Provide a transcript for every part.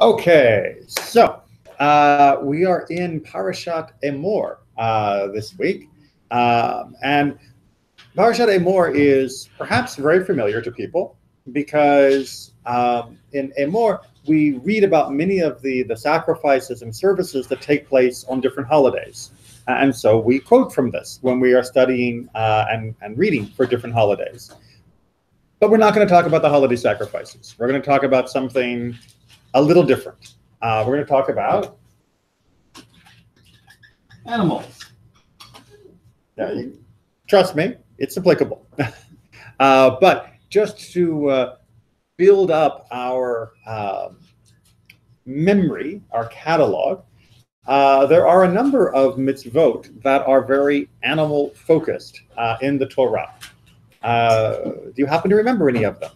Okay, so we are in Parashat Emor this week. And Parashat Emor is perhaps very familiar to people because in Emor, we read about many of the sacrifices and services that take place on different holidays. And so we quote from this when we are studying and reading for different holidays. But we're not going to talk about the holiday sacrifices. We're going to talk about something a little different. We're going to talk about animals. Yeah, trust me, it's applicable. But just to build up our memory, our catalog, there are a number of mitzvot that are very animal-focused in the Torah. Do you happen to remember any of them?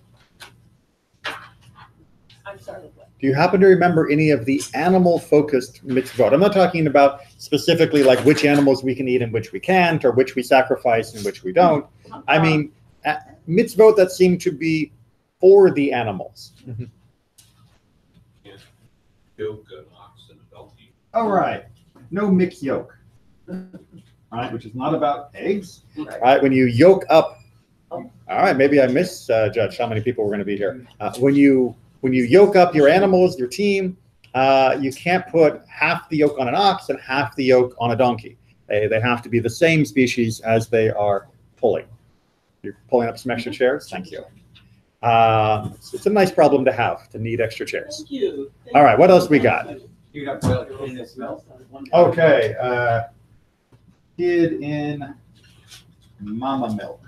I'm sorry. Do you happen to remember any of the animal-focused mitzvot? I'm not talking about specifically like which animals we can eat and which we can't, or which we sacrifice and which we don't. I mean, mitzvot that seem to be for the animals. Yoke an ox and a donkey. All right. No mixed yoke. All right, which is not about eggs. All right, when you yoke up. All right, maybe I misjudged how many people were going to be here. When you yoke up your animals, your team, you can't put half the yoke on an ox and half the yoke on a donkey. They have to be the same species as they are pulling. You're pulling up some extra chairs? Thank you. It's a nice problem to have, to need extra chairs. Thank you. All right, what else we got? Okay, kid in mama milk.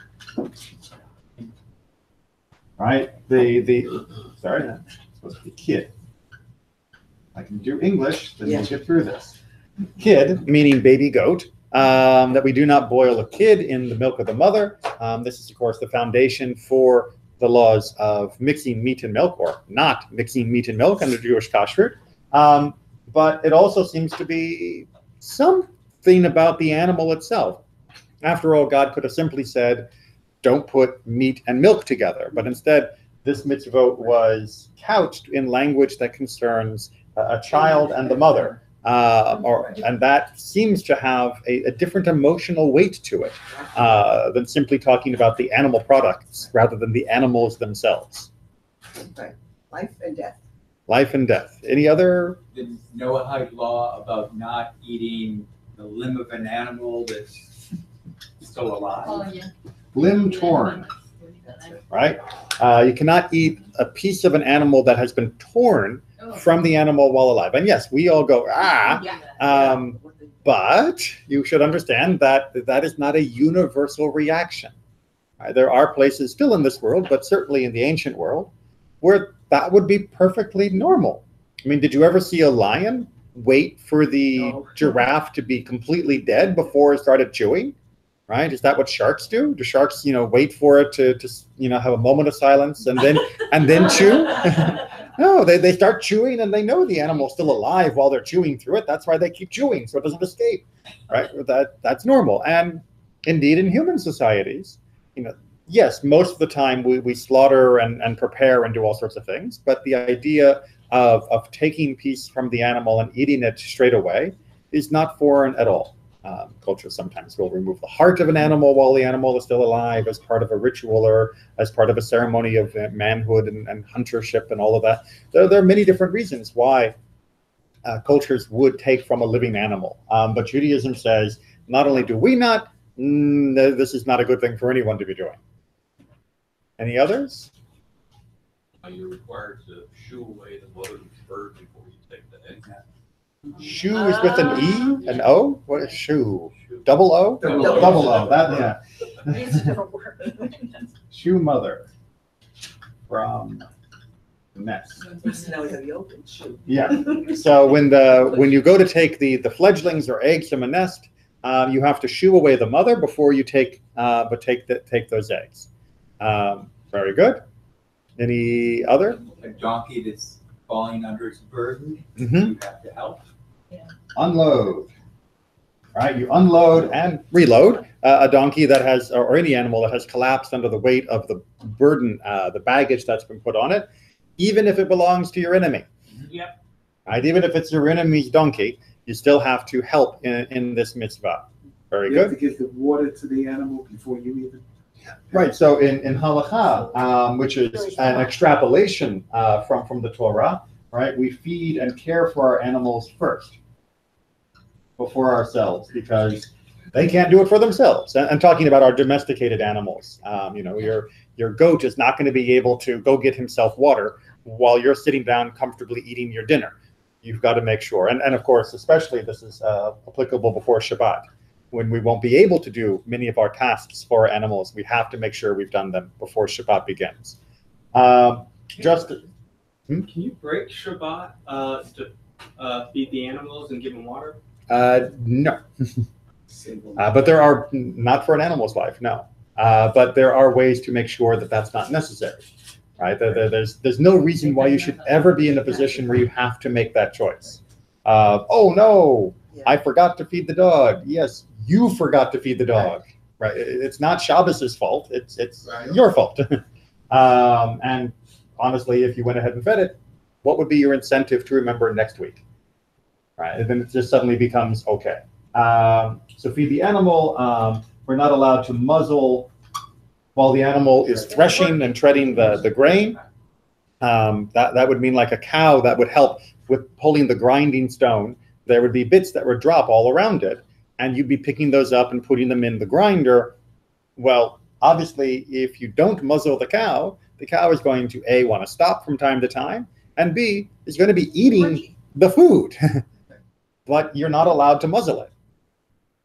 Right, sorry, that's supposed to be kid. I can do English, then we'll get through this. Kid, meaning baby goat, that we do not boil a kid in the milk of the mother. This is, of course, the foundation for the laws of mixing meat and milk, or not mixing meat and milk under Jewish kashrut. But it also seems to be something about the animal itself. After all, God could have simply said, don't put meat and milk together. But instead, this mitzvot was couched in language that concerns a child and the mother. And that seems to have a different emotional weight to it than simply talking about the animal products rather than the animals themselves. Right. Life and death. Life and death. Any other? The Noahide law about not eating the limb of an animal that's still alive. Oh, yeah. Limb torn, right? You cannot eat a piece of an animal that has been torn from the animal while alive. And yes, we all go, but you should understand that that is not a universal reaction. There are places still in this world, but certainly in the ancient world, where that would be perfectly normal. I mean, did you ever see a lion wait for the giraffe to be completely dead before it started chewing? Right? Is that what sharks do? Do sharks, wait for it to have a moment of silence and then chew? No, they start chewing and they know the animal's still alive while they're chewing through it. That's why they keep chewing, so it doesn't escape. Right? That's normal. And indeed, in human societies, yes, most of the time we slaughter and prepare and do all sorts of things, but the idea of taking a piece from the animal and eating it straight away is not foreign at all. Culture sometimes will remove the heart of an animal while the animal is still alive as part of a ritual or as part of a ceremony of manhood and huntership and all of that. There are many different reasons why cultures would take from a living animal. But Judaism says, not only do we not, this is not a good thing for anyone to be doing. Any others? You're required to shoo away the mother's bird before you take the egg. Shoe is with an E, an O? What is shoe? Double O? Double O. That, yeah. It's a different word. Shoe mother from the nest. Now we have yolk and shoe. Yeah. So when you go to take the fledglings or eggs from a nest, you have to shoo away the mother before you take those eggs. Very good. Any other? A donkey that's falling under its burden, Mm-hmm. you have to help. Unload. Right, you unload and reload a donkey that has, or any animal that has collapsed under the weight of the burden, the baggage that's been put on it, even if it belongs to your enemy. Yep. Right? Even if it's your enemy's donkey, you still have to help in this mitzvah. Very You have good. to give the water to the animal before you even. Right. So in halacha, which is an extrapolation from the Torah, right? We feed and care for our animals first, before ourselves, because they can't do it for themselves. And talking about our domesticated animals, your goat is not going to be able to go get himself water while you're sitting down comfortably eating your dinner. You've got to make sure, and of course, especially this is applicable before Shabbat, when we won't be able to do many of our tasks for our animals. We have to make sure we've done them before Shabbat begins. Can you break Shabbat to feed the animals and give them water? No. But there are, not for an animal's life, no. But there are ways to make sure that that's not necessary, right? There's no reason why you should ever be in a position where you have to make that choice. Oh no, I forgot to feed the dog. Yes, you forgot to feed the dog, right? It's not Shabbos's fault. It's your fault. And honestly, if you went ahead and fed it, what would be your incentive to remember next week, right? And then it just suddenly becomes okay. So feed the animal. We're not allowed to muzzle while the animal is threshing and treading the grain. That would mean like a cow that would help with pulling the grinding stone. There would be bits that would drop all around it, and you'd be picking those up and putting them in the grinder. Well, obviously, if you don't muzzle the cow is going to A, want to stop from time to time, and B, is going to be eating the food. But you're not allowed to muzzle it.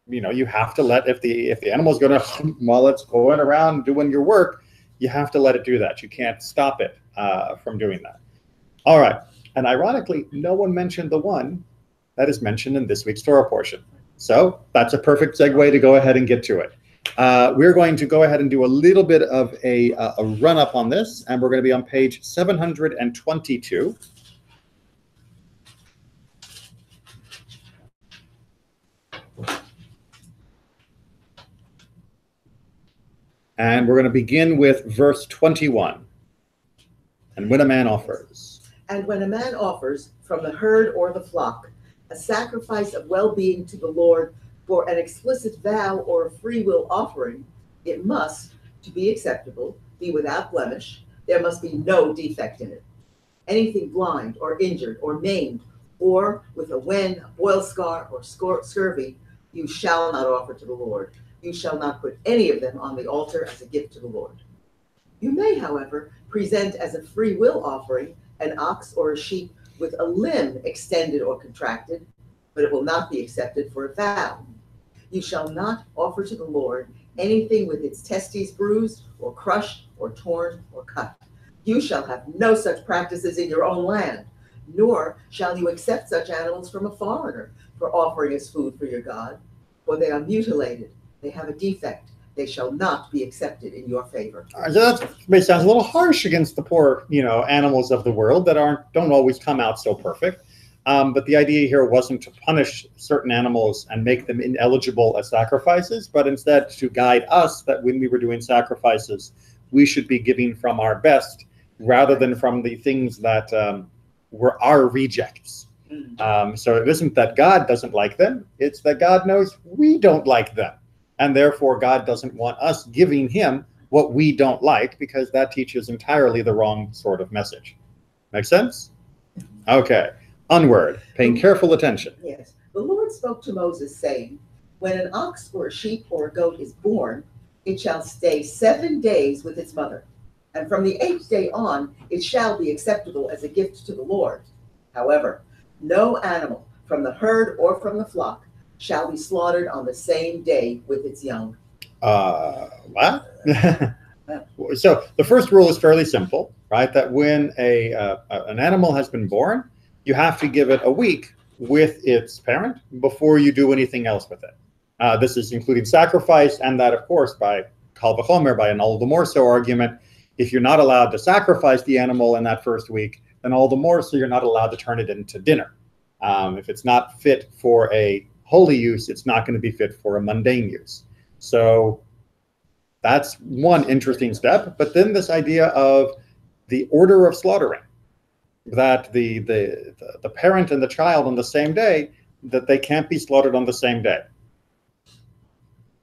You have to let, if the animal's going to, while it's going around doing your work, you have to let it do that. You can't stop it from doing that. All right. And ironically, no one mentioned the one that is mentioned in this week's Torah portion. So that's a perfect segue to go ahead and get to it. We're going to go ahead and do a little bit of a run-up on this, and we're going to be on page 722. And we're going to begin with verse 21. And when a man offers. And when a man offers from the herd or the flock a sacrifice of well-being to the Lord for an explicit vow or a free will offering, it must, to be acceptable, be without blemish. There must be no defect in it. Anything blind or injured or maimed or with a wen, a boil scar, or scurvy, you shall not offer to the Lord. You shall not put any of them on the altar as a gift to the Lord. You may, however, present as a free will offering an ox or a sheep with a limb extended or contracted, but it will not be accepted for a vow. You shall not offer to the Lord anything with its testes bruised or crushed or torn or cut. You shall have no such practices in your own land, nor shall you accept such animals from a foreigner for offering as food for your God, for they are mutilated. They have a defect. They shall not be accepted in your favor. So that may sound a little harsh against the poor, animals of the world that don't always come out so perfect. But the idea here wasn't to punish certain animals and make them ineligible as sacrifices, but instead to guide us that when we were doing sacrifices, we should be giving from our best rather than from the things that were our rejects. So it isn't that God doesn't like them. It's that God knows we don't like them. And therefore, God doesn't want us giving him what we don't like, because that teaches entirely the wrong sort of message. Make sense? Okay. Onward. Paying careful attention. Yes. The Lord spoke to Moses, saying, when an ox or a sheep or a goat is born, it shall stay 7 days with its mother. And from the 8th day on, it shall be acceptable as a gift to the Lord. However, no animal from the herd or from the flock shall be slaughtered on the same day with its young. What? So the first rule is fairly simple, right? That when an animal has been born, you have to give it a week with its parent before you do anything else with it. This is including sacrifice, and that, of course, by Kal V'chomer, by an all the more so argument, if you're not allowed to sacrifice the animal in that first week, then all the more so you're not allowed to turn it into dinner. If it's not fit for a holy use, it's not going to be fit for a mundane use. So that's one interesting step. But then this idea of the order of slaughtering, that the parent and the child on the same day, that they can't be slaughtered on the same day.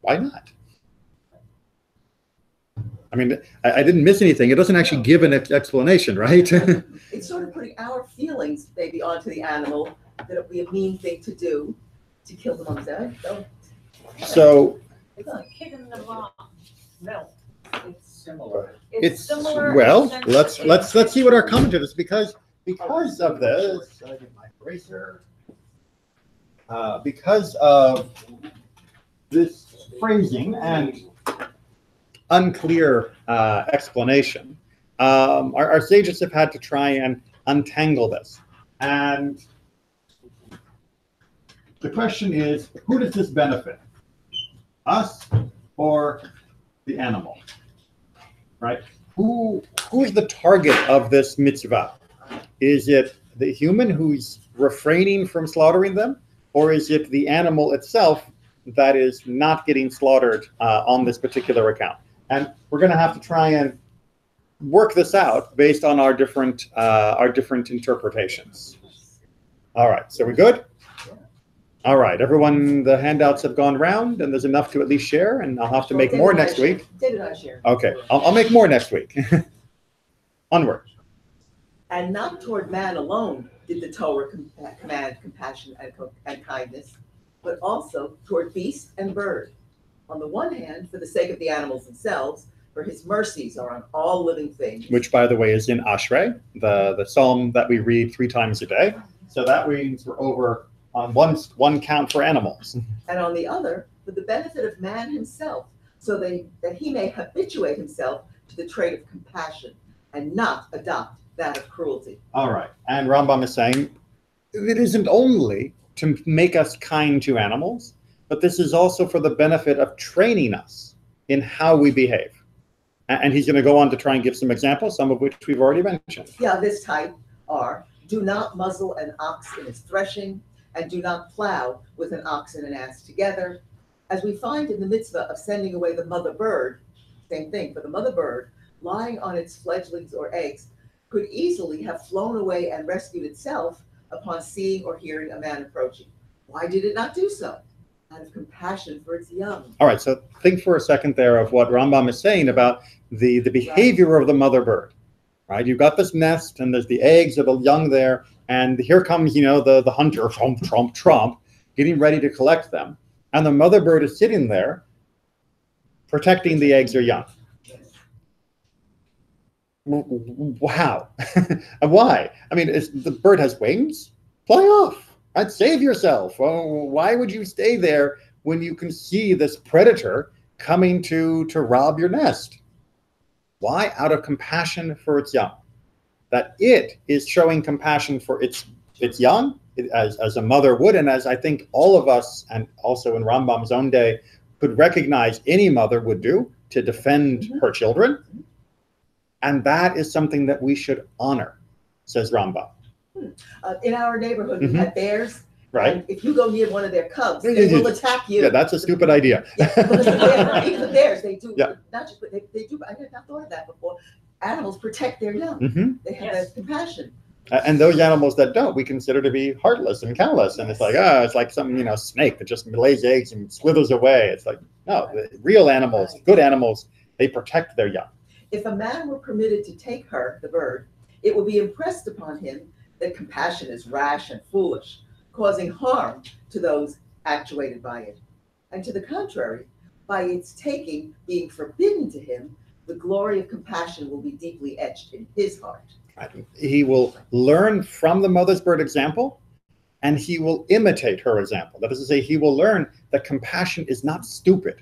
Why not? I mean, I didn't miss anything. It doesn't actually give an explanation, right? It's sort of putting our feelings maybe onto the animal, that it would be a mean thing to do, to kill them on the day. So It's like kicking the ball. No. It's similar. It's similar. well, in the let's sense let's see what our comment is, because of this. I get my eraser. Because of this phrasing and unclear explanation, our sages have had to try and untangle this. And the question is, who does this benefit? Us or the animal? Right? Who is the target of this mitzvah? Is it the human who's refraining from slaughtering them? Or is it the animal itself that is not getting slaughtered on this particular account? And we're going to have to try and work this out based on our different interpretations. All right, so we good? All right, everyone, the handouts have gone round, and there's enough to at least share, and I'll have to make more next week. David and I share. Okay, I'll make more next week. Onward. And not toward man alone did the Torah command compassion and kindness, but also toward beast and bird. On the one hand, for the sake of the animals themselves, for his mercies are on all living things. Which, by the way, is in Ashrei, the psalm that we read 3 times a day. So that means we're over on one count for animals. And on the other, for the benefit of man himself, so that he may habituate himself to the trait of compassion and not adopt that of cruelty. All right. And Rambam is saying it isn't only to make us kind to animals, but this is also for the benefit of training us in how we behave. And he's going to go on to try and give some examples, some of which we've already mentioned. Yeah, this type are, do not muzzle an ox in his threshing, and do not plow with an ox and an ass together. As we find in the mitzvah of sending away the mother bird, same thing, for the mother bird, lying on its fledglings or eggs, could easily have flown away and rescued itself upon seeing or hearing a man approaching. Why did it not do so? Out of compassion for its young. All right, so think for a second there of what Rambam is saying about the behavior of the mother bird, right? You've got this nest, and there's the eggs of the young there, and here comes, the hunter, tromp, getting ready to collect them. And the mother bird is sitting there protecting the eggs or young. Wow. Why? I mean, the bird has wings? Fly off. Right? Save yourself. Why would you stay there when you can see this predator coming to rob your nest? Why? Out of compassion for its young. That it is showing compassion for its young, as a mother would, and as I think all of us, and also in Rambam's own day, could recognize any mother would do to defend her children. And that is something that we should honor, says Rambam. In our neighborhood, we had bears. Right. And if you go near one of their cubs, they will attack you. Yeah, that's a stupid idea. Yeah, because even the bears, they do. Yeah. Not just, but they do. I had not thought of that before. Animals protect their young. Mm-hmm. They have that compassion. And those animals that don't, we consider to be heartless and callous. And it's like, it's like some, snake that just lays eggs and slithers away. It's like, no, the real animals, good animals, they protect their young. If a man were permitted to take her, the bird, it would be impressed upon him that compassion is rash and foolish, causing harm to those actuated by it. And to the contrary, by its taking being forbidden to him, the glory of compassion will be deeply etched in his heart. He will learn from the mother's bird example, and he will imitate her example. That is to say, he will learn that compassion is not stupid.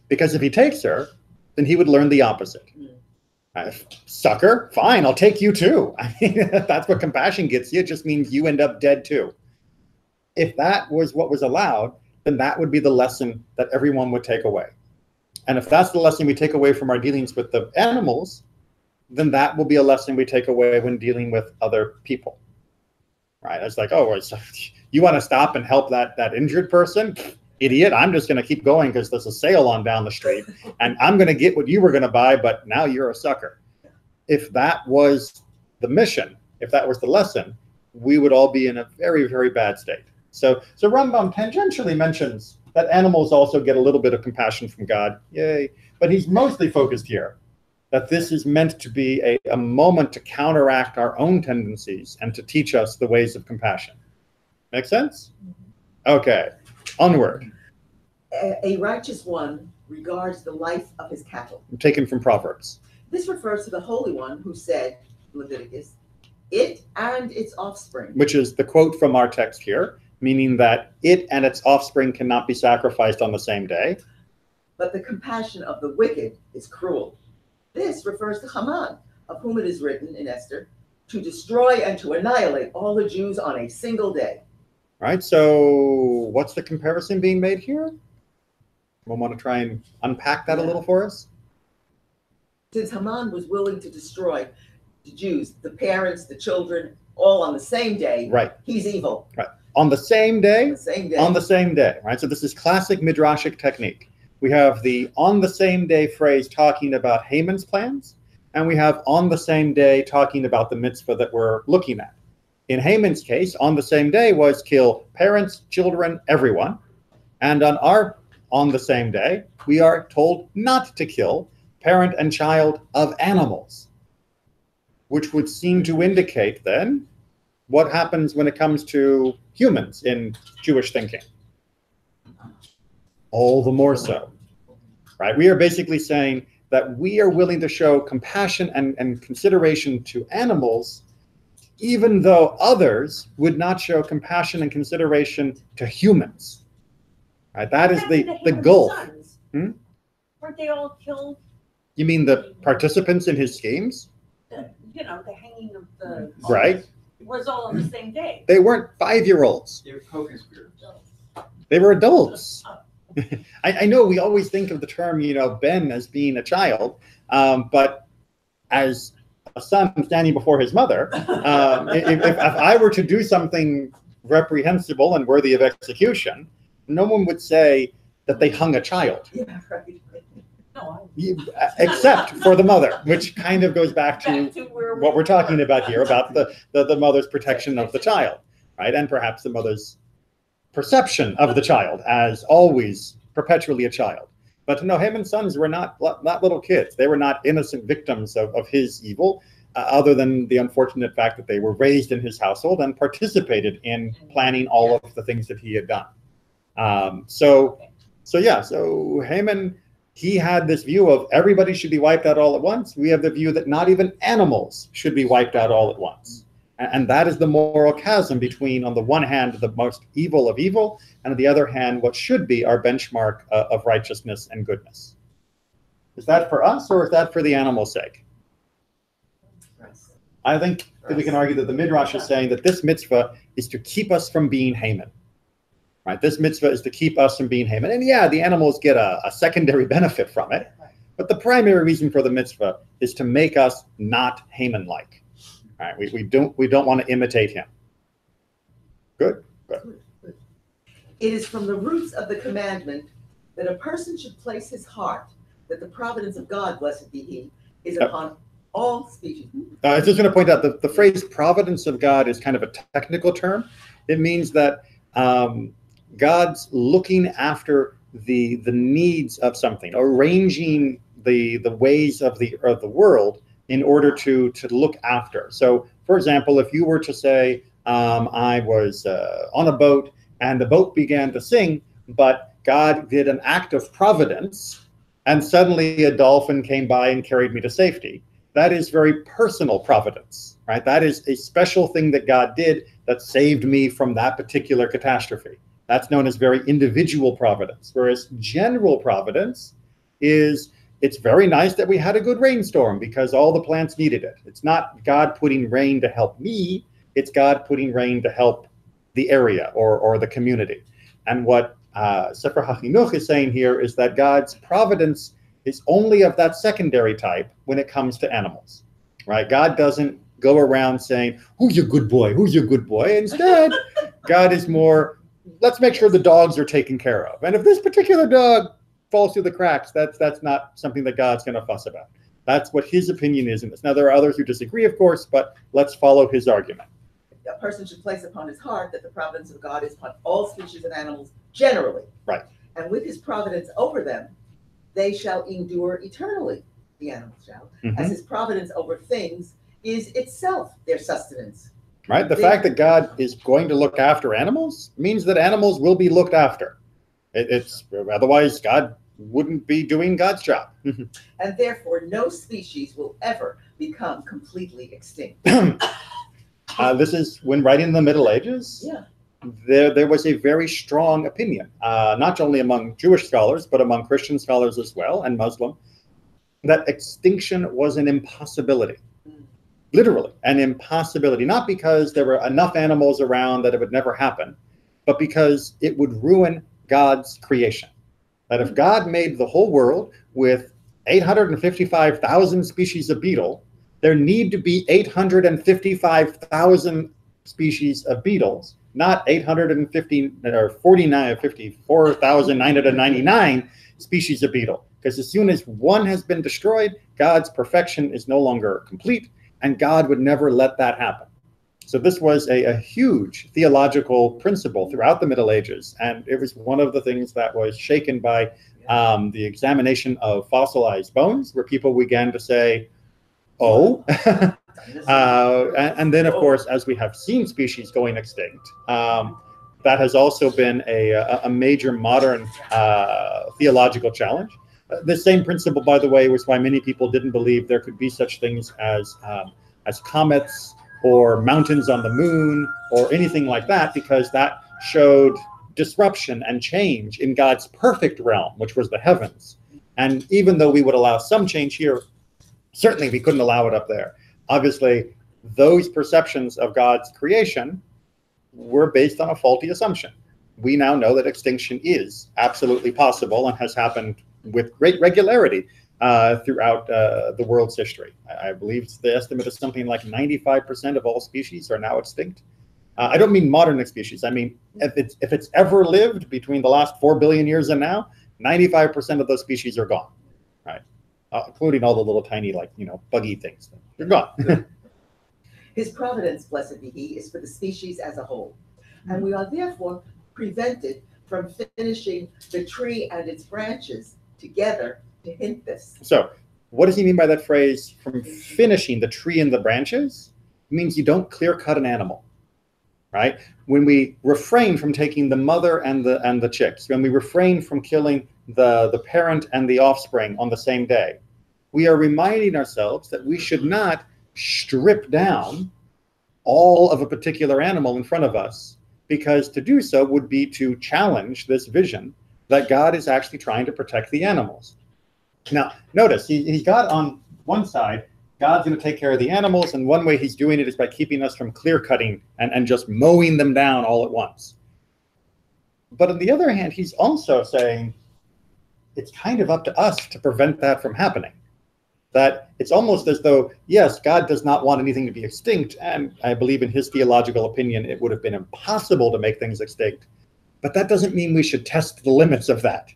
Because if he takes her, then he would learn the opposite. Sucker, fine, I'll take you too. I mean, that's what compassion gets you. It just means you end up dead too. If that was what was allowed, then that would be the lesson that everyone would take away. And if that's the lesson we take away from our dealings with the animals, then that will be a lesson we take away when dealing with other people. Right? It's like, you want to stop and help that injured person? Idiot, I'm just going to keep going because there's a sale on down the street and I'm going to get what you were going to buy, but now you're a sucker. If that was the mission, if that was the lesson, we would all be in a very, very bad state. So Rambam tangentially mentions that animals also get a little bit of compassion from God. Yay. But he's mostly focused here that this is meant to be a moment to counteract our own tendencies and to teach us the ways of compassion. Make sense? Okay, onward. A righteous one regards the life of his cattle. Taken from Proverbs. This refers to the Holy One who said, Leviticus, it and its offspring. Which is the quote from our text here, meaning that it and its offspring cannot be sacrificed on the same day. But the compassion of the wicked is cruel. This refers to Haman, of whom it is written in Esther, to destroy and to annihilate all the Jews on a single day. Right, so what's the comparison being made here? We'll want to try and unpack that a little for us. Since Haman was willing to destroy the Jews, the parents, the children, all on the same day, right? He's evil. Right. On the same day? The same day. On the same day, right? So this is classic midrashic technique. We have the on the same day phrase talking about Haman's plans, and we have on the same day talking about the mitzvah that we're looking at. In Haman's case, on the same day was kill parents, children, everyone. And on the same day, we are told not to kill parent and child of animals, which would seem to indicate then what happens when it comes to humans in Jewish thinking. All the more so, right? We are basically saying that we are willing to show compassion and consideration to animals, even though others would not show compassion and consideration to humans. Right? That is the goal. Weren't they all killed? You mean the participants in his schemes? The hanging of the... Right. Was all on the same day. They weren't 5-year-olds. They're co-conspirators. They were adults. I know we always think of the term, Ben as being a child, but as a son standing before his mother, if I were to do something reprehensible and worthy of execution, no one would say that they hung a child. Yeah, right. No, Except for the mother, which kind of goes back to what we're talking about here, about the mother's protection of the child, right? And perhaps the mother's perception of the child as always perpetually a child. But no, Haman's sons were not little kids. They were not innocent victims of his evil, other than the unfortunate fact that they were raised in his household and participated in planning all of the things that he had done. So Haman, he had this view of everybody should be wiped out all at once. We have the view that not even animals should be wiped out all at once. And that is the moral chasm between, on the one hand, the most evil of evil, and on the other hand, what should be our benchmark of righteousness and goodness. Is that for us, or is that for the animal's sake? I think that we can argue that the Midrash is saying that this mitzvah is to keep us from being Haman. Right? This mitzvah is to keep us from being Haman. And yeah, the animals get a secondary benefit from it, but the primary reason for the mitzvah is to make us not Haman-like. All right, we don't want to imitate him. Good. It is from the roots of the commandment that a person should place his heart that the providence of God, blessed be he, is upon all species. I was just going to point out that the phrase providence of God is kind of a technical term. It means that God's looking after the needs of something, arranging the ways of the world in order to look after. So, for example, if you were to say, I was on a boat and the boat began to sink, but God did an act of providence and suddenly a dolphin came by and carried me to safety. That is very personal providence, right? That is a special thing that God did that saved me from that particular catastrophe. That's known as very individual providence, whereas general providence is, it's very nice that we had a good rainstorm because all the plants needed it. It's not God putting rain to help me, it's God putting rain to help the area or the community. And what Sefer HaChinuch is saying here is that God's providence is only of that secondary type when it comes to animals, right? God doesn't go around saying, who's your good boy? Who's your good boy? Instead, God is more, let's make sure the dogs are taken care of. And if this particular dog falls through the cracks, that's not something that God's going to fuss about. That's what his opinion is in this. Now, there are others who disagree, of course, but let's follow his argument. A person should place upon his heart that the providence of God is upon all species of animals generally. Right. And with his providence over them, they shall endure eternally, the animals shall, as his providence over things is itself their sustenance. Right? The fact that God is going to look after animals means that animals will be looked after. It's otherwise God wouldn't be doing God's job. And therefore, no species will ever become completely extinct. This is when writing in the Middle Ages. Yeah. There was a very strong opinion, not only among Jewish scholars, but among Christian scholars as well, and Muslim, that extinction was an impossibility. Literally, an impossibility. Not because there were enough animals around that it would never happen, but because it would ruin God's creation. That if God made the whole world with 855,000 species of beetle, there need to be 855,000 species of beetles, not 54,999 species of beetle. Because as soon as one has been destroyed, God's perfection is no longer complete, and God would never let that happen. So this was a huge theological principle throughout the Middle Ages, and it was one of the things that was shaken by the examination of fossilized bones, where people began to say, oh, and then, of course, as we have seen species going extinct, that has also been a major modern theological challenge. The same principle, by the way, was why many people didn't believe there could be such things as comets or mountains on the moon or anything like that, because that showed disruption and change in God's perfect realm, which was the heavens. And even though we would allow some change here, certainly we couldn't allow it up there. Obviously, those perceptions of God's creation were based on a faulty assumption. We now know that extinction is absolutely possible and has happened with great regularity throughout the world's history. I believe the estimate is something like 95% of all species are now extinct. I don't mean modern species. I mean, if it's ever lived between the last 4 billion years and now, 95% of those species are gone, right? Including all the little tiny, buggy things. They're gone. His providence, blessed be he, is for the species as a whole. And we are therefore prevented from finishing the tree and its branches together to hint this. So what does he mean by that phrase, from finishing the tree and the branches? It means you don't clear cut an animal, right? When we refrain from taking the mother and the chicks, when we refrain from killing the parent and the offspring on the same day, we are reminding ourselves that we should not strip down all of a particular animal in front of us, because to do so would be to challenge this vision that God is actually trying to protect the animals. Now, notice, he's got on one side, God's going to take care of the animals, and one way he's doing it is by keeping us from clear-cutting and just mowing them down all at once. But on the other hand, he's also saying it's kind of up to us to prevent that from happening. That it's almost as though, yes, God does not want anything to be extinct, and I believe in his theological opinion it would have been impossible to make things extinct, but that doesn't mean we should test the limits of that.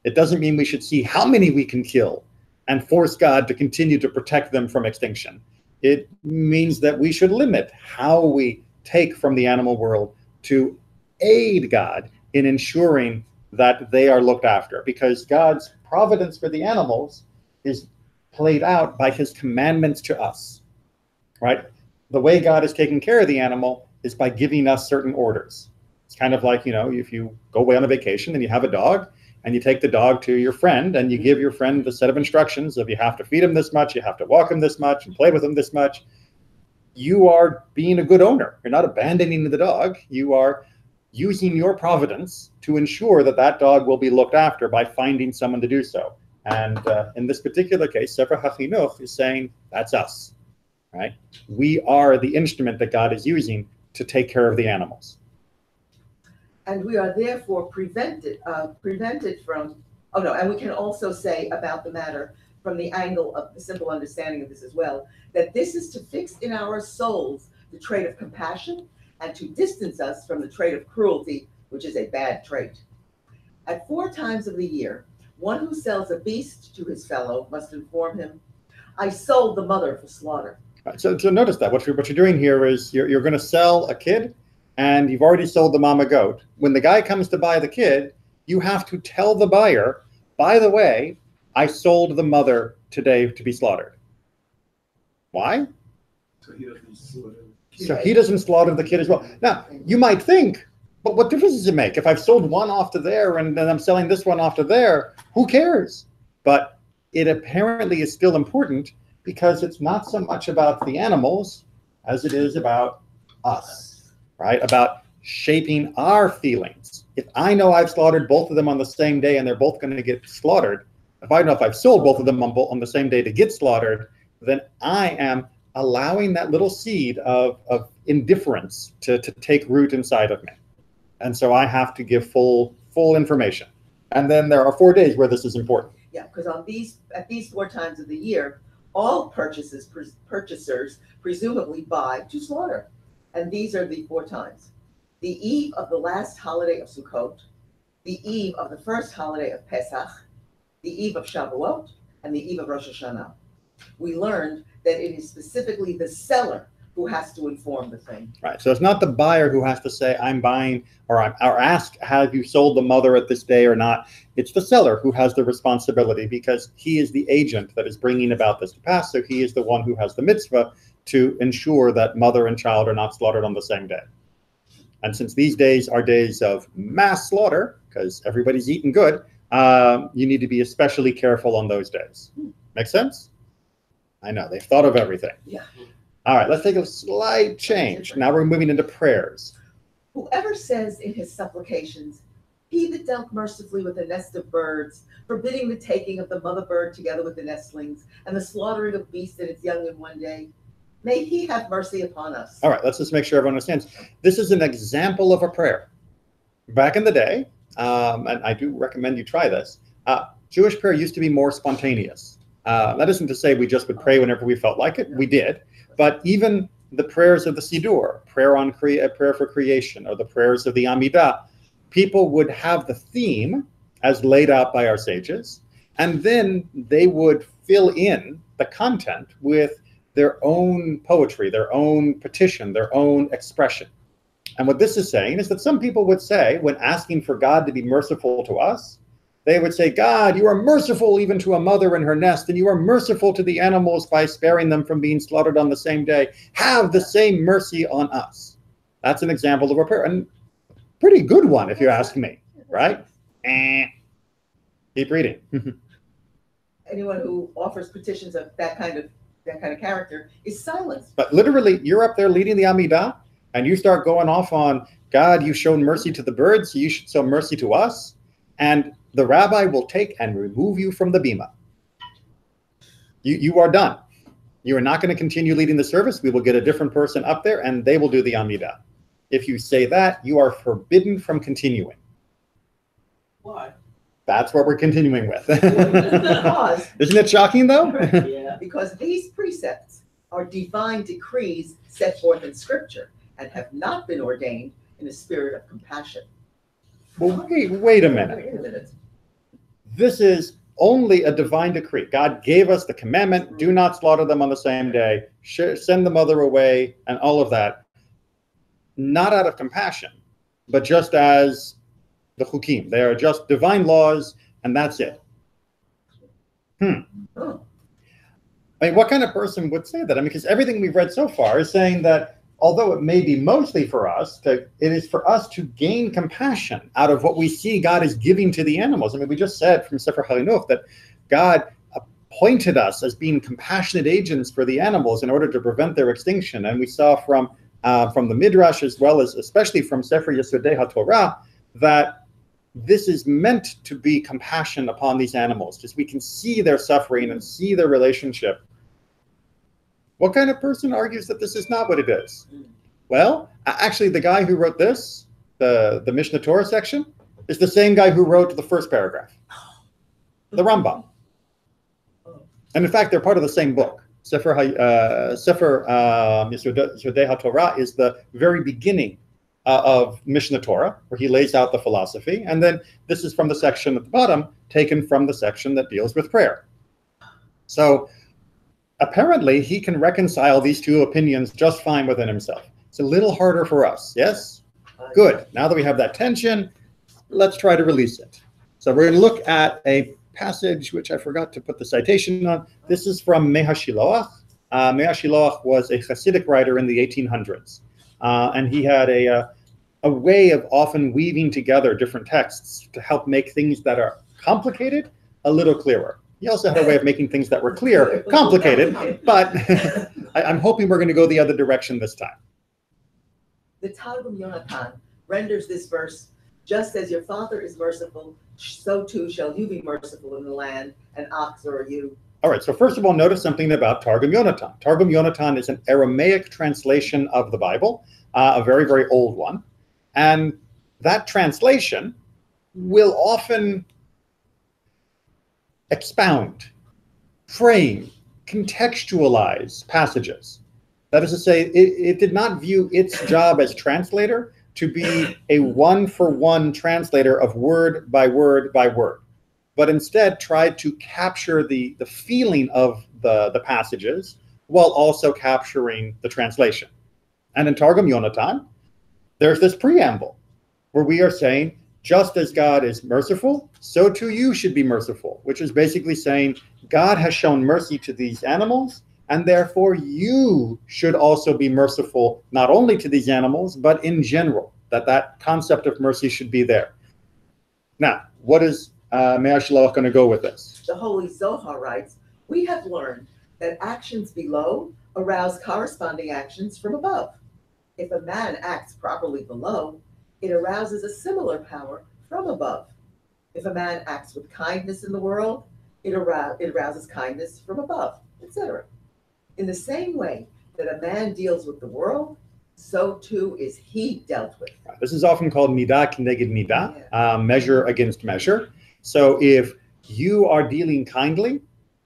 It doesn't mean we should see how many we can kill and force God to continue to protect them from extinction. It means that we should limit how we take from the animal world to aid God in ensuring that they are looked after, because God's providence for the animals is played out by his commandments to us, right? The way God is taking care of the animal is by giving us certain orders. It's kind of like, if you go away on a vacation and you have a dog and you take the dog to your friend and you give your friend the set of instructions of you have to feed him this much, you have to walk him this much and play with him this much. You are being a good owner. You're not abandoning the dog. You are using your providence to ensure that that dog will be looked after by finding someone to do so. And in this particular case, Sefer HaChinuch is saying that's us, right? We are the instrument that God is using to take care of the animals. And we are therefore prevented from, and we can also say about the matter from the angle of the simple understanding of this as well, that this is to fix in our souls the trait of compassion and to distance us from the trait of cruelty, which is a bad trait. At 4 times of the year, one who sells a beast to his fellow must inform him, I sold the mother for slaughter. Right, so notice that what you're doing here is you're going to sell a kid, and you've already sold the mama goat. When the guy comes to buy the kid, you have to tell the buyer, by the way, I sold the mother today to be slaughtered. Why? So he doesn't slaughter. So he doesn't slaughter the kid as well. Now, you might think, but what difference does it make? If I've sold one off to there and then I'm selling this one off to there, who cares? But it apparently is still important because it's not so much about the animals as it is about us, right? About shaping our feelings. If I know I've slaughtered both of them on the same day and they're both going to get slaughtered, if I know if I've sold both of them on the same day to get slaughtered, then I am allowing that little seed of indifference to take root inside of me. And so I have to give full information. And then there are 4 days where this is important. Yeah, because at these 4 times of the year, all purchasers presumably buy to slaughter. And these are the 4 times. The eve of the last holiday of Sukkot, the eve of the first holiday of Pesach, the eve of Shavuot, and the eve of Rosh Hashanah. We learned that it is specifically the seller who has to inform the thing. Right. So it's not the buyer who has to say, I'm buying, or ask, have you sold the mother at this day or not? It's the seller who has the responsibility because he is the agent that is bringing about this to pass. So he is the one who has the mitzvah to ensure that mother and child are not slaughtered on the same day. And since these days are days of mass slaughter, because everybody's eating good, you need to be especially careful on those days. Make sense? I know, they've thought of everything. Yeah. All right, let's take a slight change. Now we're moving into prayers. Whoever says in his supplications, he that dealt mercifully with a nest of birds, forbidding the taking of the mother bird together with the nestlings, and the slaughtering of beast and its young in one day, may he have mercy upon us. All right, let's just make sure everyone understands. This is an example of a prayer. Back in the day, and I do recommend you try this, Jewish prayer used to be more spontaneous. That isn't to say we just would pray whenever we felt like it. We did. But even the prayers of the Siddur, prayer for creation, or the prayers of the Amidah, people would have the theme as laid out by our sages, and then they would fill in the content with their own poetry, their own petition, their own expression. And what this is saying is that some people would say, when asking for God to be merciful to us, they would say, God, you are merciful even to a mother in her nest, and you are merciful to the animals by sparing them from being slaughtered on the same day. Have the same mercy on us. That's an example of a prayer, and pretty good one, if you ask me, right? Keep reading. Anyone who offers petitions of that kind of character is silenced. But literally, you're up there leading the Amidah, and you start going off on, God, you've shown mercy to the birds, so you should show mercy to us. And the rabbi will take and remove you from the bima. You are done. You are not going to continue leading the service. We will get a different person up there, and they will do the Amidah. If you say that, you are forbidden from continuing. Why? That's what we're continuing with. Because, Isn't it shocking, though? Yeah. because these precepts are divine decrees set forth in Scripture and have not been ordained in a spirit of compassion. Well, wait a minute. Wait a minute. This is only a divine decree. God gave us the commandment, do not slaughter them on the same day, send the mother away, and all of that. Not out of compassion, but just as the chukim. They are just divine laws, and that's it. Oh. I mean, what kind of person would say that? I mean, because everything we've read so far is saying that although it may be mostly for us, it is for us to gain compassion out of what we see God is giving to the animals. I mean, we just said from Sefer Harinuch that God appointed us as being compassionate agents for the animals in order to prevent their extinction. And we saw from the Midrash, as well as especially from Sefer Yesodei HaTorah, that this is meant to be compassion upon these animals, because we can see their suffering and see their relationship. What kind of person argues that this is not what it is? Well, actually, the guy who wrote this, the Mishnah Torah section, is the same guy who wrote the first paragraph, the Rambam. And in fact, they're part of the same book. Sefer Yesodei HaTorah is the very beginning of Mishnah Torah, where he lays out the philosophy. And then this is from the section at the bottom, taken from the section that deals with prayer. So apparently he can reconcile these two opinions just fine within himself. It's a little harder for us, yes? Good. Now that we have that tension, let's try to release it. So we're going to look at a passage which I forgot to put the citation on. This is from Mehashiloach. Mehashiloach was a Hasidic writer in the 1800s, and he had a way of often weaving together different texts to help make things that are complicated a little clearer. He also had a way of making things that were clear complicated, but I'm hoping we're going to go the other direction this time. The Targum Yonatan renders this verse, just as your father is merciful, so too shall you be merciful in the land, and ox are you. All right, so first of all, notice something about Targum Yonatan. Targum Yonatan is an Aramaic translation of the Bible, a very, very old one. And that translation will often expound, frame, contextualize passages. That is to say, it did not view its job as translator to be a one-for-one translator of word by word by word, but instead tried to capture the feeling of the passages while also capturing the translation. And in Targum Yonatan, there's this preamble where we are saying, just as God is merciful, so too you should be merciful, which is basically saying God has shown mercy to these animals, and therefore you should also be merciful, not only to these animals, but in general, that concept of mercy should be there. Now, what is Mehashiloach going to go with this? The Holy Zohar writes, we have learned that actions below arouse corresponding actions from above. If a man acts properly below, it arouses a similar power from above. If a man acts with kindness in the world, it arouses kindness from above, etc. In the same way that a man deals with the world, so too is he dealt with. This is often called midah kineged midah, measure against measure. So if you are dealing kindly,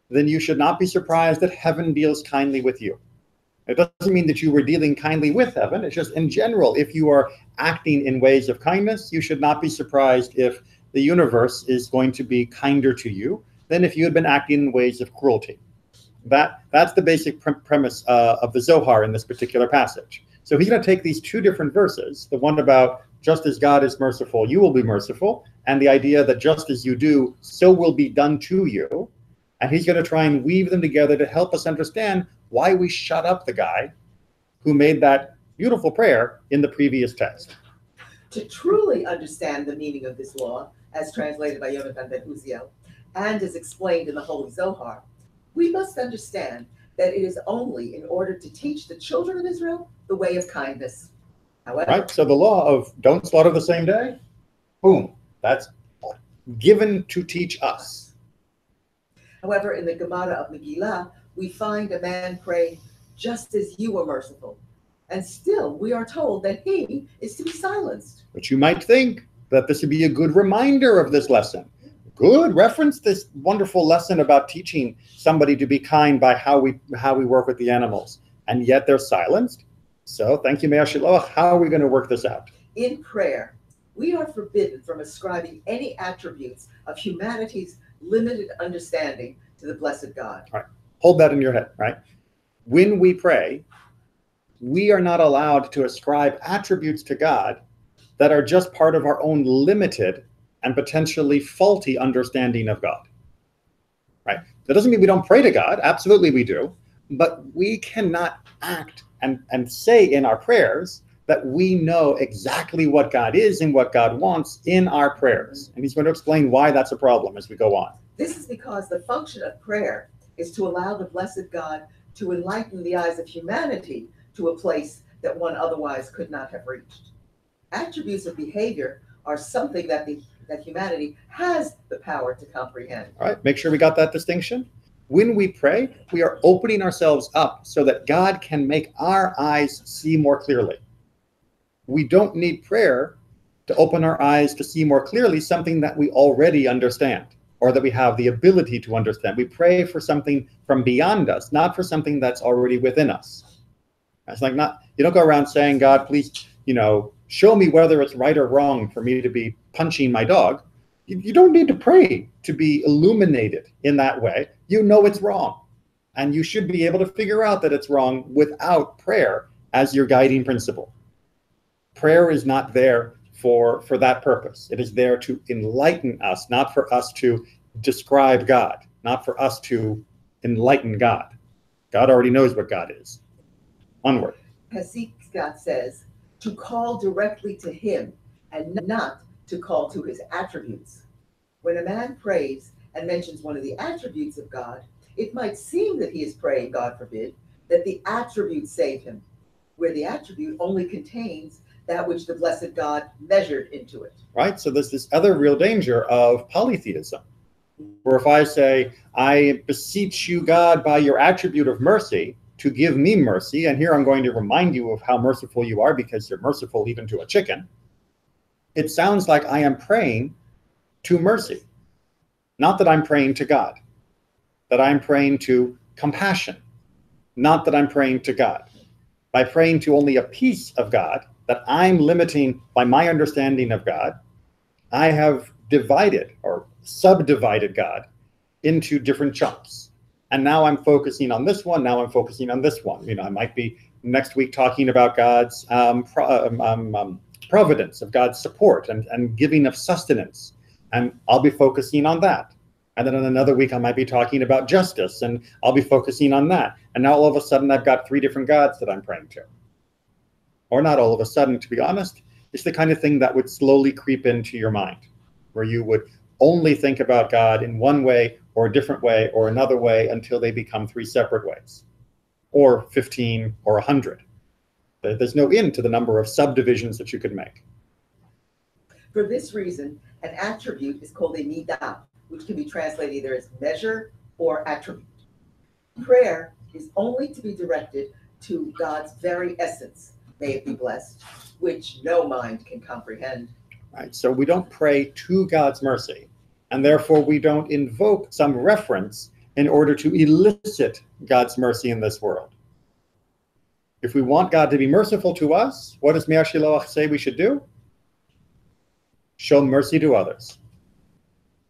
then you should not be surprised that heaven deals kindly with you. It doesn't mean that you were dealing kindly with heaven. It's just in general, if you are acting in ways of kindness, you should not be surprised if the universe is going to be kinder to you than if you had been acting in ways of cruelty. That's the basic premise of the Zohar in this particular passage. So he's going to take these two different verses, the one about just as God is merciful, you will be merciful, and the idea that just as you do, so will be done to you. And he's going to try and weave them together to help us understand why we shut up the guy who made that beautiful prayer in the previous text. To truly understand the meaning of this law, as translated by Yonatan ben Uziel, and as explained in the Holy Zohar, we must understand that it is only in order to teach the children of Israel the way of kindness. However, right, so the law of don't slaughter the same day, boom, that's given to teach us. However, in the Gemara of Megillah, we find a man praying, just as you were merciful. And still, we are told that he is to be silenced. But you might think that this would be a good reminder of this lesson. Good, reference this wonderful lesson about teaching somebody to be kind by how we work with the animals. And yet they're silenced. So thank you, Mehashiloach. How are we going to work this out? In prayer, we are forbidden from ascribing any attributes of humanity's limited understanding to the blessed God. All right. Hold that in your head, right? When we pray, we are not allowed to ascribe attributes to God that are just part of our own limited and potentially faulty understanding of God, right? That doesn't mean we don't pray to God. Absolutely we do. But we cannot act and say in our prayers that we know exactly what God is and what God wants in our prayers. And he's going to explain why that's a problem as we go on. This is because the function of prayer is to allow the blessed God to enlighten the eyes of humanity to a place that one otherwise could not have reached. Attributes of behavior are something that humanity has the power to comprehend. All right, make sure we got that distinction. When we pray, we are opening ourselves up so that God can make our eyes see more clearly. We don't need prayer to open our eyes to see more clearly something that we already understand or that we have the ability to understand. We pray for something from beyond us, not for something that's already within us. It's like you don't go around saying, God, please, show me whether it's right or wrong for me to be punching my dog. You don't need to pray to be illuminated in that way. You know it's wrong. And you should be able to figure out that it's wrong without prayer as your guiding principle. Prayer is not there for that purpose. It is there to enlighten us, not for us to describe God, not for us to enlighten God. God already knows what God is. Onward. Hezekiah says to call directly to him and not to call to his attributes. When a man prays and mentions one of the attributes of God, it might seem that he is praying, God forbid, that the attributes save him, where the attribute only contains that which the blessed God measured into it. Right? So there's this other real danger of polytheism, where if I say, I beseech you, God, by your attribute of mercy, to give me mercy, and here I'm going to remind you of how merciful you are because you're merciful even to a chicken, it sounds like I am praying to mercy. Not that I'm praying to God, that I'm praying to compassion, not that I'm praying to God. By praying to only a piece of God that I'm limiting by my understanding of God, I have divided or subdivided God into different chunks. And now I'm focusing on this one, now I'm focusing on this one. You know, I might be next week talking about God's providence, of God's support and giving of sustenance. And I'll be focusing on that. And then in another week, I might be talking about justice, and I'll be focusing on that. And now all of a sudden, I've got 3 different gods that I'm praying to. Or not all of a sudden, to be honest. It's the kind of thing that would slowly creep into your mind, where you would only think about God in one way or a different way or another way until they become 3 separate ways, or 15 or 100. There's no end to the number of subdivisions that you could make. For this reason, an attribute is called a midah, which can be translated either as measure or attribute. Prayer is only to be directed to God's very essence, may it be blessed, which no mind can comprehend. Right, so we don't pray to God's mercy, and therefore we don't invoke some reference in order to elicit God's mercy in this world. If we want God to be merciful to us, what does Me'ar Shiloach say we should do? Show mercy to others.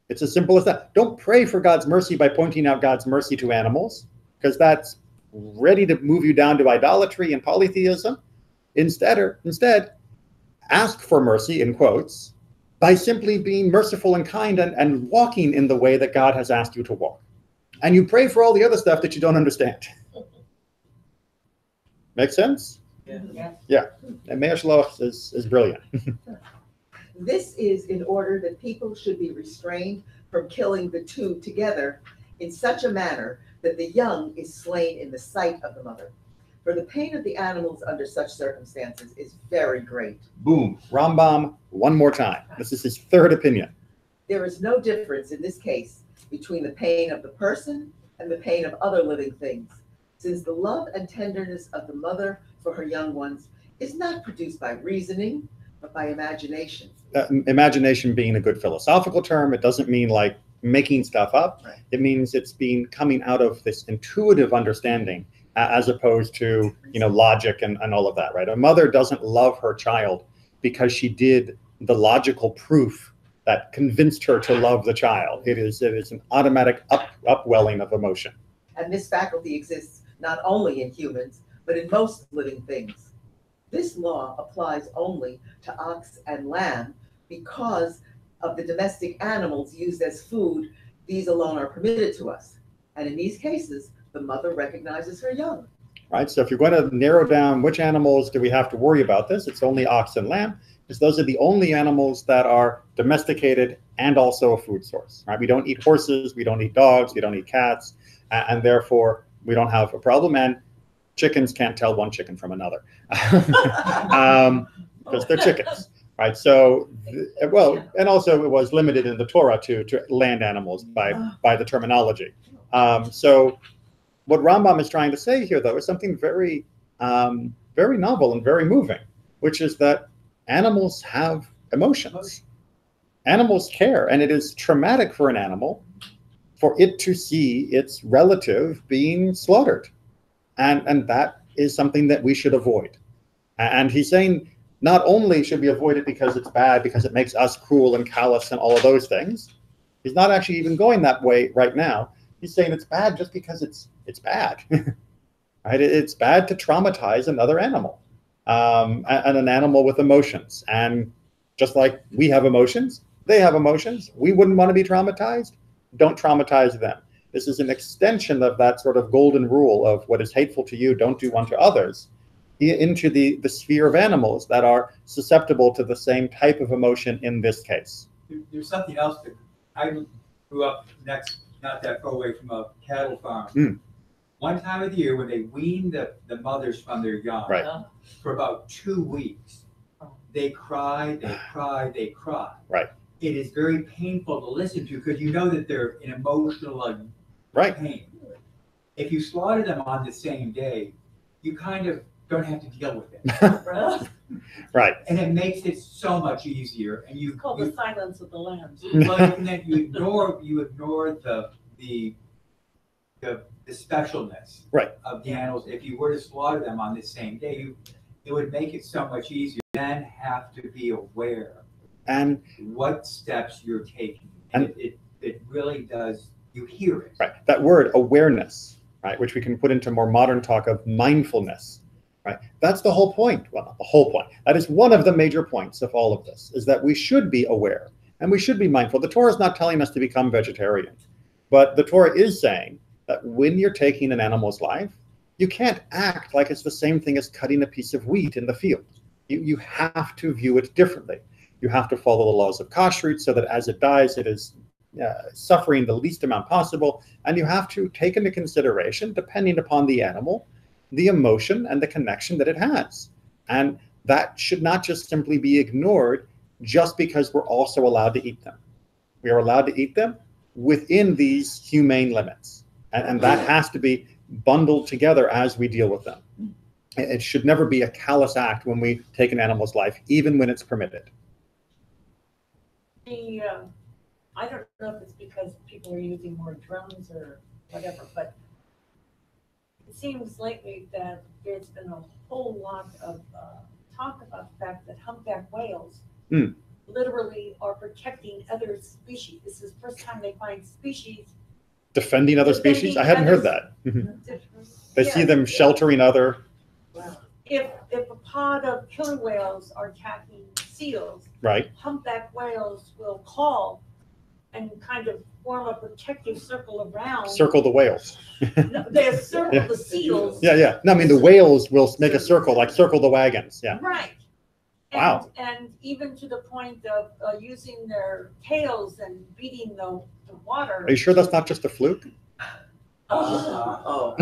It's as simple as that. Don't pray for God's mercy by pointing out God's mercy to animals, because that's ready to move you down to idolatry and polytheism. Instead, ask for mercy, in quotes, by simply being merciful and kind and walking in the way that God has asked you to walk. And you pray for all the other stuff that you don't understand. Make sense? Yeah. And Me'ar Shiloach is brilliant. This is in order that people should be restrained from killing the 2 together in such a manner that the young is slain in the sight of the mother. For the pain of the animals under such circumstances is very great. Boom. Rambam, one more time. This is his 3rd opinion. There is no difference in this case between the pain of the person and the pain of other living things, since the love and tenderness of the mother for her young ones is not produced by reasoning, but by imagination. Imagination being a good philosophical term, it doesn't mean like making stuff up. Right. It means it's coming out of this intuitive understanding as opposed to, logic and all of that, right? A mother doesn't love her child because she did the logical proof that convinced her to love the child. It is an automatic upwelling of emotion. And this faculty exists not only in humans, but in most living things. This law applies only to ox and lamb because of the domestic animals used as food. These alone are permitted to us. And in these cases, the mother recognizes her young. Right. So if you're going to narrow down which animals do we have to worry about this, it's only ox and lamb, because those are the only animals that are domesticated and also a food source. Right. We don't eat horses, we don't eat dogs, we don't eat cats, and therefore we don't have a problem. And chickens can't tell one chicken from another because they're chickens. Right. So, and also it was limited in the Torah to land animals by the terminology. So what Rambam is trying to say here, though, is something very, very novel and very moving, which is that animals have emotions. Animals care, and it is traumatic for an animal for it to see its relative being slaughtered. And that is something that we should avoid. And he's saying not only should we avoid it because it's bad, because it makes us cruel and callous and all of those things. He's not actually even going that way right now. He's saying it's bad just because it's it's bad. Right? It's bad to traumatize another animal, and an animal with emotions. And just like we have emotions, they have emotions. We wouldn't want to be traumatized. Don't traumatize them. This is an extension of that sort of golden rule of what is hateful to you, don't do unto others, into the sphere of animals that are susceptible to the same type of emotion in this case. There's something else that I grew up not that far away from a cattle farm. One time of the year when they wean the mothers from their young, Right. for about 2 weeks, they cry, they cry, they cry. Right. It is very painful to listen to because you know that they're in emotional Right. pain. If you slaughter them on the same day, you kind of don't have to deal with it. Right. And it makes it so much easier. And you It's called the silence of the lambs. and then you ignore the specialness Right. of the animals. If you were to slaughter them on the same day, it would make it so much easier. Then have to be aware And what steps you're taking. And- And it really does, you hear it. right, that word awareness, right, which we can put into more modern talk of mindfulness, right? That's the whole point. Well, not the whole point. That is one of the major points of all of this, is that we should be aware and we should be mindful. The Torah is not telling us to become vegetarian, but the Torah is saying that when you're taking an animal's life, you can't act like it's the same thing as cutting a piece of wheat in the field. You have to view it differently. You have to follow the laws of kashrut so that as it dies, it is suffering the least amount possible. And you have to take into consideration, depending upon the animal, the emotion and the connection that it has. And that should not just simply be ignored just because we're also allowed to eat them. We are allowed to eat them within these humane limits. And that has to be bundled together as we deal with them. It should never be a callous act when we take an animal's life, even when it's permitted. I don't know if it's because people are using more drones or whatever, but it seems lately that there's been a whole lot of talk about the fact that humpback whales literally are protecting other species. This is the first time they find species. Defending other species? I hadn't heard that. They see them sheltering other. If a pod of killer whales are attacking seals, Right. humpback whales will call and kind of form a protective circle around. Circle the whales. No, they circle the seals. Yeah. No, I mean, the whales will make a circle, like circle the wagons. Yeah. Right. Wow. And even to the point of using their tails and beating the water. Are you sure that's not just a fluke? Oh,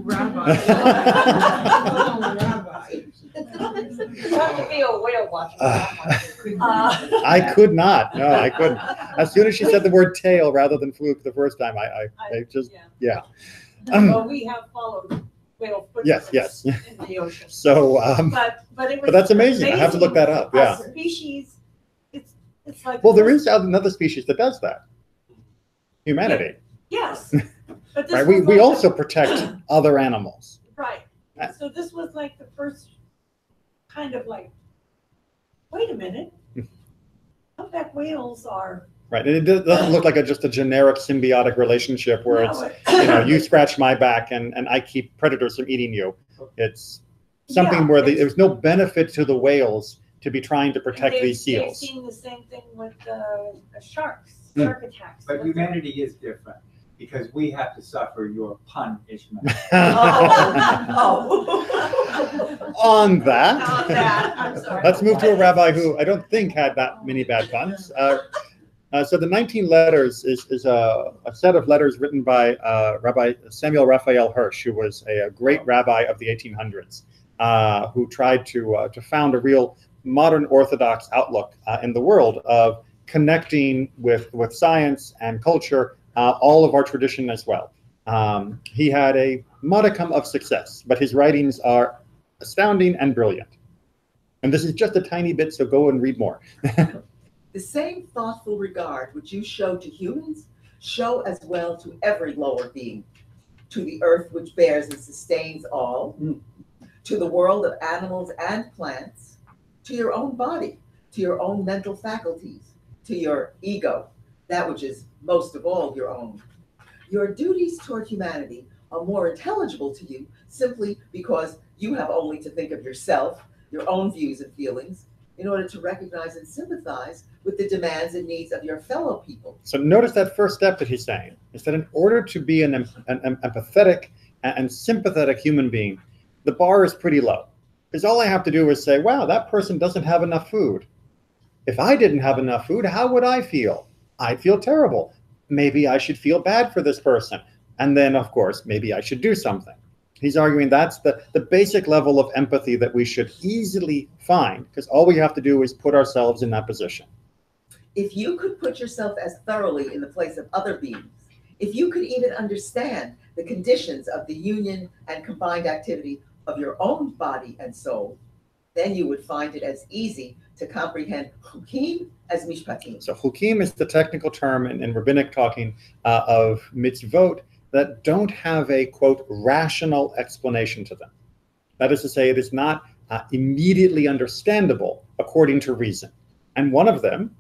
Rabbi. Oh, Rabbi. You have to be a whale watcher. I could not. No, I couldn't. As soon as she said the word tail rather than fluke the first time, I just, yeah. Well, we have followed whale footprints Yes. in the ocean. So, But it was but that's amazing. I have to look that up. Yeah. A species, it's like. Well, there is another species that does that. Humanity. Yes. But this Right. was We like also protect other animals. Right. So this was like the first kind of like, wait a minute. Humpback whales are. Right. And it doesn't look like just a generic symbiotic relationship where it's, you scratch my back and I keep predators from eating you. It's something where there's no benefit to the whales to be trying to protect these seals. They've seen the same thing with sharks, shark attacks. But humanity is different because we have to suffer your punishment. On that, I'm sorry. let's move to a rabbi who I don't think had that many bad puns. So the 19 letters is a set of letters written by Rabbi Samuel Raphael Hirsch, who was a great rabbi of the 1800s, who tried to found a real modern Orthodox outlook in the world of connecting with science and culture, all of our tradition as well. He had a modicum of success, but his writings are astounding and brilliant. And this is just a tiny bit, so go and read more. The same thoughtful regard which you show to humans, show as well to every lower being, to the earth which bears and sustains all, to the world of animals and plants, to your own body, to your own mental faculties, to your ego, that which is most of all your own. Your duties toward humanity are more intelligible to you simply because you have only to think of yourself, your own views and feelings, in order to recognize and sympathize with the demands and needs of your fellow people. So notice that first step that he's saying is that in order to be an empathetic and sympathetic human being, the bar is pretty low. Because all I have to do is say, wow, that person doesn't have enough food. If I didn't have enough food, how would I feel? I'd feel terrible. Maybe I should feel bad for this person. And then, of course, maybe I should do something. He's arguing that's the basic level of empathy that we should easily find, because all we have to do is put ourselves in that position. If you could put yourself as thoroughly in the place of other beings, if you could even understand the conditions of the union and combined activity of your own body and soul, then you would find it as easy to comprehend chukim as mishpatim. So chukim is the technical term in rabbinic talking of mitzvot that don't have a, quote, rational explanation to them. That is to say, it is not immediately understandable according to reason. And one of them,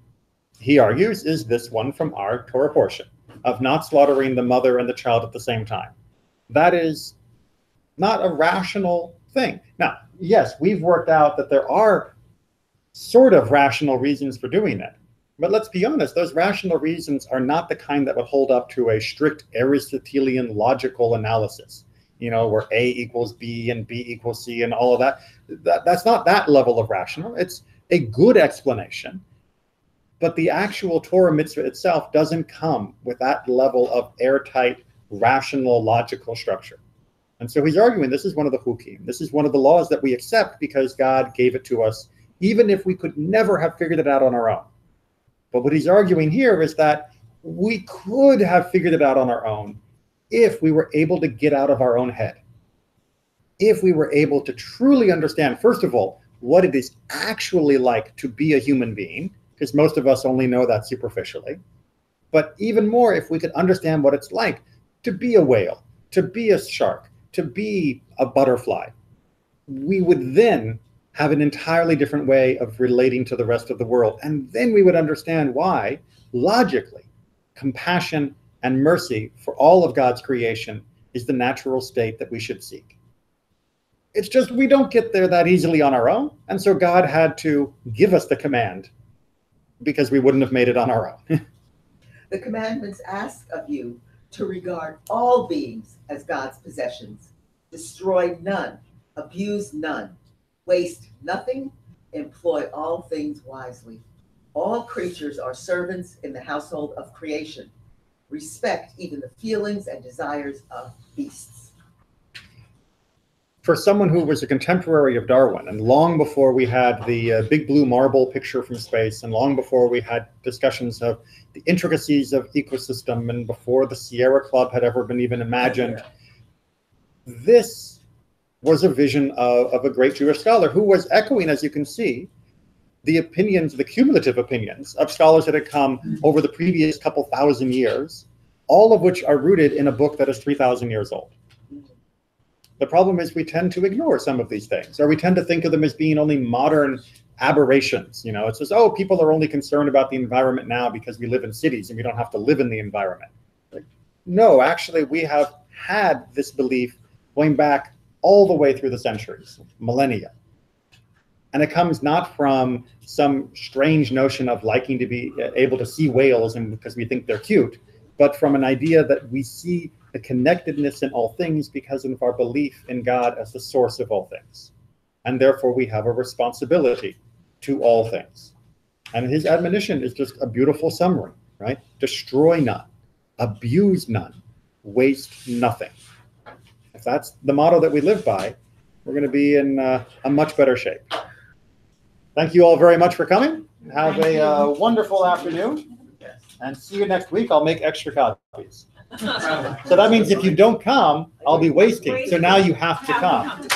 he argues, is this one from our Torah portion, of not slaughtering the mother and the child at the same time. That is not a rational thing. Now, yes, we've worked out that there are sort of rational reasons for doing it. But let's be honest, those rational reasons are not the kind that would hold up to a strict Aristotelian logical analysis, you know, where A equals B and B equals C and all of that. That's not that level of rational. It's a good explanation. But the actual Torah mitzvah itself doesn't come with that level of airtight, rational, logical structure. And so he's arguing this is one of the chukim. This is one of the laws that we accept because God gave it to us, even if we could never have figured it out on our own. But what he's arguing here is that we could have figured it out on our own if we were able to get out of our own head. If we were able to truly understand, first of all, what it is actually like to be a human being, because most of us only know that superficially. But even more, if we could understand what it's like to be a whale, to be a shark, to be a butterfly, we would then have an entirely different way of relating to the rest of the world. And then we would understand why, logically, compassion and mercy for all of God's creation is the natural state that we should seek. It's just we don't get there that easily on our own. And so God had to give us the command because we wouldn't have made it on our own. The commandments ask of you to regard all beings as God's possessions, destroy none, abuse none, waste nothing, employ all things wisely. All creatures are servants in the household of creation. Respect even the feelings and desires of beasts. For someone who was a contemporary of Darwin, and long before we had the big blue marble picture from space, and long before we had discussions of the intricacies of ecosystem, and before the Sierra Club had ever been even imagined, this was a vision of a great Jewish scholar who was echoing, as you can see, the opinions, the cumulative opinions of scholars that had come over the previous couple thousand years, all of which are rooted in a book that is 3,000 years old. The problem is we tend to ignore some of these things, or we tend to think of them as being only modern aberrations. You know, it says, oh, people are only concerned about the environment now because we live in cities and we don't have to live in the environment. Like, no, actually, we have had this belief going back all the way through the centuries, millennia. And it comes not from some strange notion of liking to be able to see whales and because we think they're cute, but from an idea that we see the connectedness in all things because of our belief in God as the source of all things. And therefore we have a responsibility to all things. And his admonition is just a beautiful summary, right? Destroy none, abuse none, waste nothing. If that's the motto that we live by, we're going to be in a much better shape. Thank you all very much for coming. Have a wonderful afternoon. And see you next week. I'll make extra copies. So that means if you don't come, I'll be wasting. So now you have to come.